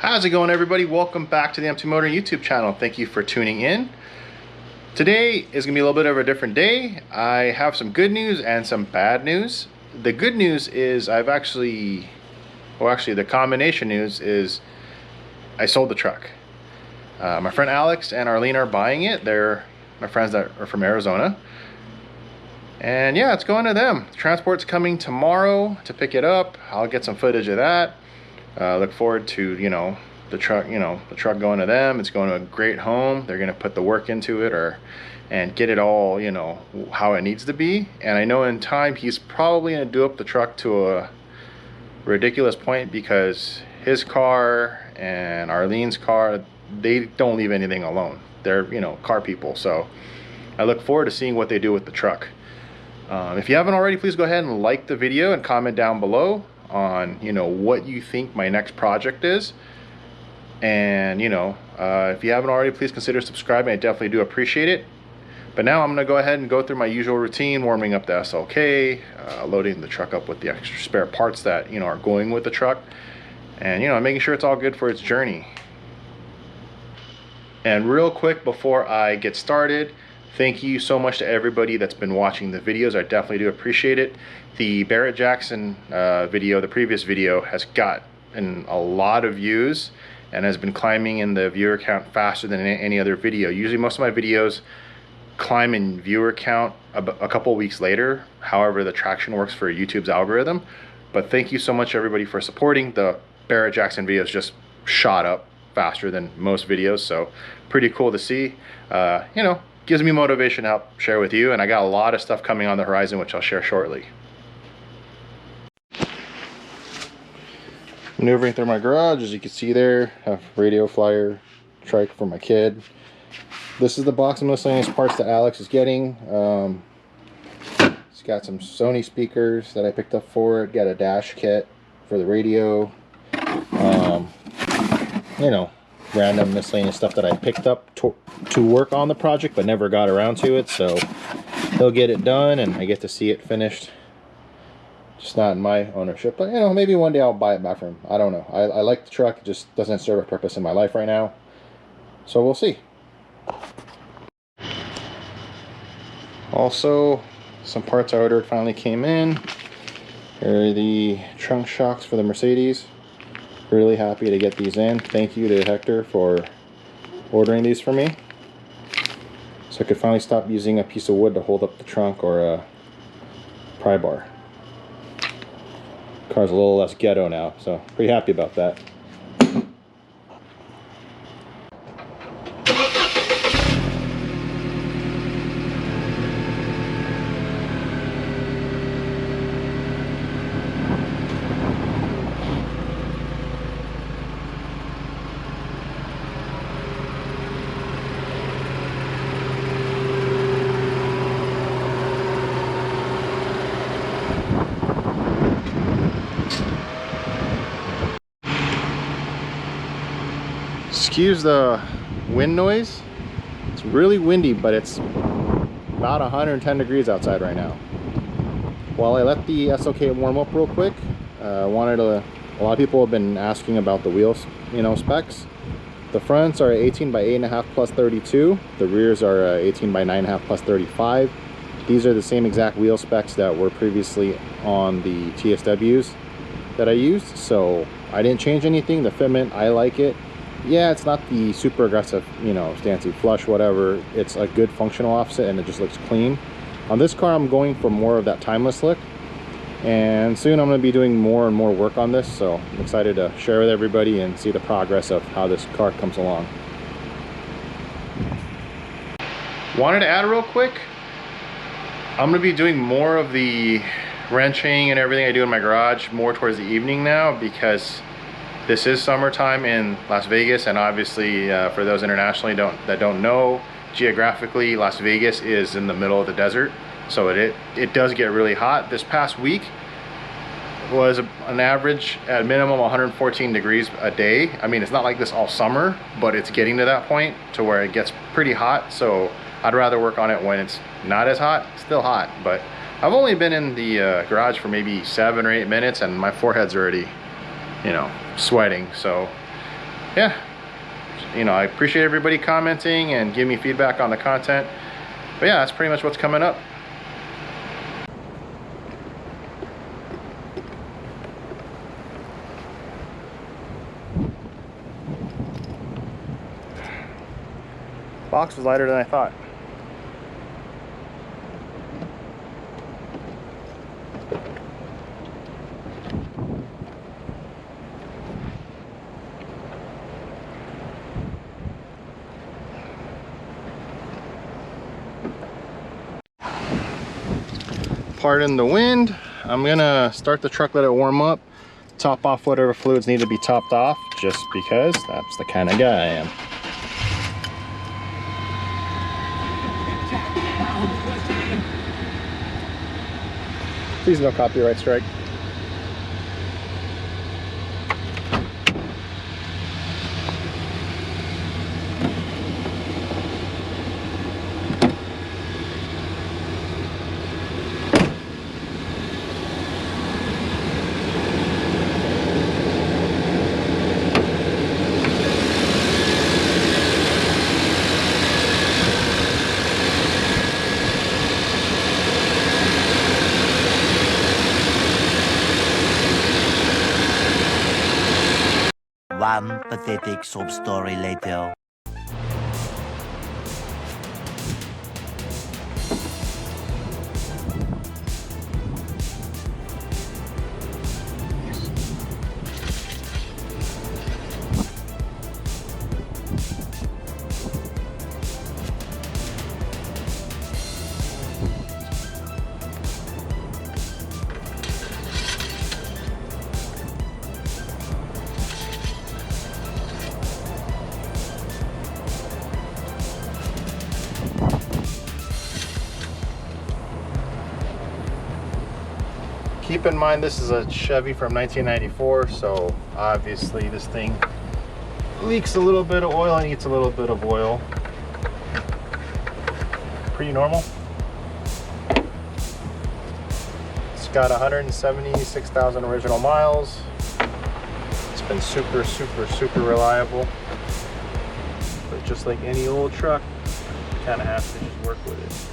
How's it going, everybody? Welcome back to the Empty Motor YouTube channel. Thank you for tuning in. Today is gonna be a little bit of a different day. I have some good news and some bad news. The good news is the combination news is I sold the truck. My friend Alex and Arlene are buying it. They're my friends that are from Arizona. And yeah, it's going to them. The transport's coming tomorrow to pick it up. I'll get some footage of that. Look forward to, the truck going to them. It's going to a great home. They're going to put the work into it and get it all, how it needs to be. And I know in time he's probably going to do up the truck to a ridiculous point, because his car and Arlene's car, they don't leave anything alone. They're, car people. So I look forward to seeing what they do with the truck. If you haven't already, please go ahead and like the video and comment down below on what you think my next project is. And if you haven't already, please consider subscribing. I definitely do appreciate it. But now I'm gonna go ahead and go through my usual routine, warming up the SLK, loading the truck up with the extra spare parts that are going with the truck, and making sure it's all good for its journey. And real quick before I get started, thank you so much to everybody that's been watching the videos. I definitely do appreciate it. The Barrett Jackson video, the previous video, has gotten a lot of views and has been climbing in the viewer count faster than any other video. Usually most of my videos climb in viewer count a couple weeks later. However, the traction works for YouTube's algorithm. But thank you so much, everybody, for supporting. The Barrett Jackson videos just shot up faster than most videos, so pretty cool to see. Gives me motivation to help share with you, and I got a lot of stuff coming on the horizon, which I'll share shortly. Maneuvering through my garage, as you can see there, I have radio flyer, trike for my kid. This is the box of miscellaneous parts that Alex is getting. It's got some Sony speakers that I picked up for it, got a dash kit for the radio, random miscellaneous stuff that I picked up to work on the project but never got around to it. So he'll get it done and I get to see it finished. Just not in my ownership, but maybe one day I'll buy it back from him. I don't know. I like the truck. It just doesn't serve a purpose in my life right now, so we'll see. Also, some parts I ordered finally came in. Here are the trunk shocks for the Mercedes. Really happy to get these in. Thank you to Hector for ordering these for me, so I could finally stop using a piece of wood to hold up the trunk or a pry bar. Car's a little less ghetto now, so pretty happy about that. Excuse the wind noise. It's really windy, but it's about 110 degrees outside right now. While I let the SLK warm up real quick, a lot of people have been asking about the wheels, specs. The fronts are 18 by 8.5 plus 32. The rears are 18 by 9.5 plus 35. These are the same exact wheel specs that were previously on the TSWs that I used, so I didn't change anything. The fitment, I like it. Yeah, it's not the super aggressive, fancy flush, whatever. It's a good functional offset and it just looks clean. On this car, I'm going for more of that timeless look. And soon I'm going to be doing more and more work on this, so I'm excited to share with everybody and see the progress of how this car comes along. Wanted to add real quick, I'm going to be doing more of the wrenching and everything I do in my garage more towards the evening now, because this is summertime in Las Vegas, and obviously for those internationally that don't know, geographically Las Vegas is in the middle of the desert, so it does get really hot. This past week was an average at minimum 114 degrees a day. I mean, it's not like this all summer, but it's getting to that point to where it gets pretty hot, so I'd rather work on it when it's not as hot. It's still hot, but I've only been in the garage for maybe 7 or 8 minutes and my forehead's already, sweating. So yeah, you know, I appreciate everybody commenting and giving me feedback on the content. But yeah, that's pretty much what's coming up. Box was lighter than I thought. Pardon the wind. I'm gonna start the truck, let it warm up, top off whatever fluids need to be topped off, just because that's the kind of guy I am. Please no copyright strike. One pathetic sob story later. Keep in mind this is a Chevy from 1994, so obviously this thing leaks a little bit of oil and eats a little bit of oil. Pretty normal. It's got 176,000 original miles. It's been super reliable. But just like any old truck, you kind of have to just work with it.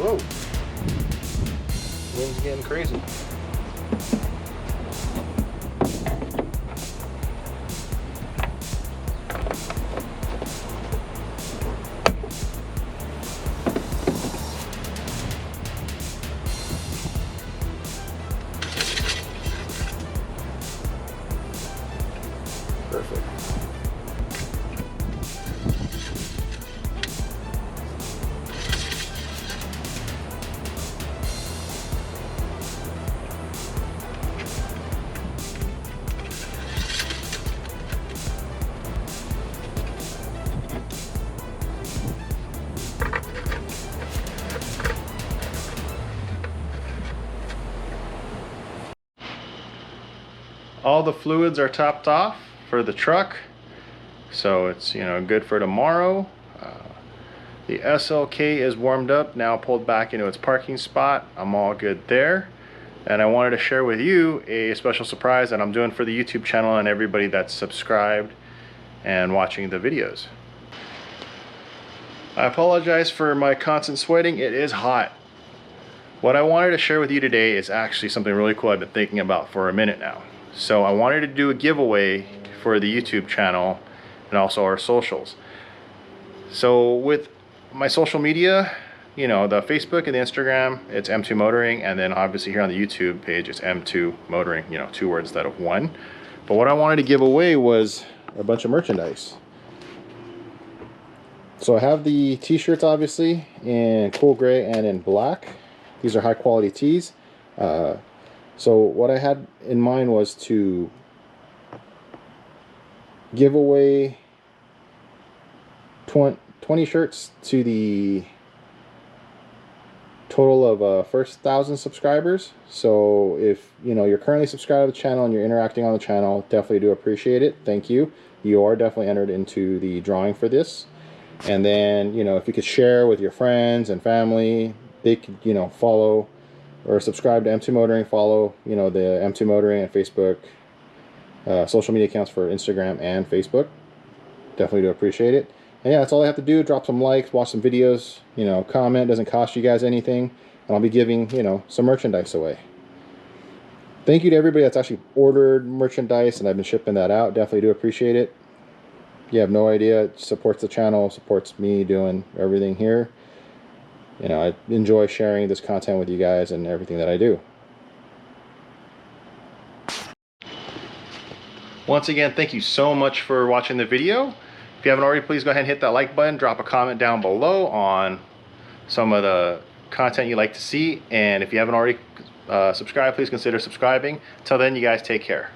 Whoa, wind's getting crazy. Perfect. All the fluids are topped off for the truck, so it's, you know, good for tomorrow. The SLK is warmed up, now pulled back into its parking spot. I'm all good there. And I wanted to share with you a special surprise that I'm doing for the YouTube channel and everybody that's subscribed and watching the videos. I apologize for my constant sweating. It is hot. What I wanted to share with you today is actually something really cool I've been thinking about for a minute now. So I wanted to do a giveaway for the YouTube channel and also our socials. So with my social media, you know, the Facebook and the Instagram, it's M2 Motoring, and then obviously here on the YouTube page, it's M2 Motoring, you know, 2 words instead of 1. But what I wanted to give away was a bunch of merchandise. So I have the t-shirts obviously in cool gray and in black. These are high quality tees. So what I had in mind was to give away 20 shirts to the total of first 1,000 subscribers. So if you know you're currently subscribed to the channel and you're interacting on the channel, definitely do appreciate it. Thank you. You are definitely entered into the drawing for this. And then, you know, if you could share with your friends and family, they could, you know, follow or subscribe to M2 Motoring, follow, you know, the M2 Motoring and Facebook, social media accounts for Instagram and Facebook. Definitely do appreciate it. And yeah, that's all I have to do. Drop some likes, watch some videos, you know, comment. Doesn't cost you guys anything. And I'll be giving, you know, some merchandise away. Thank you to everybody that's actually ordered merchandise and I've been shipping that out. Definitely do appreciate it. You have no idea. It supports the channel, supports me doing everything here. You know, I enjoy sharing this content with you guys and everything that I do. Once again, thank you so much for watching the video. If you haven't already, please go ahead and hit that like button. Drop a comment down below on some of the content you like to see. And if you haven't already subscribed, please consider subscribing. Till then, you guys take care.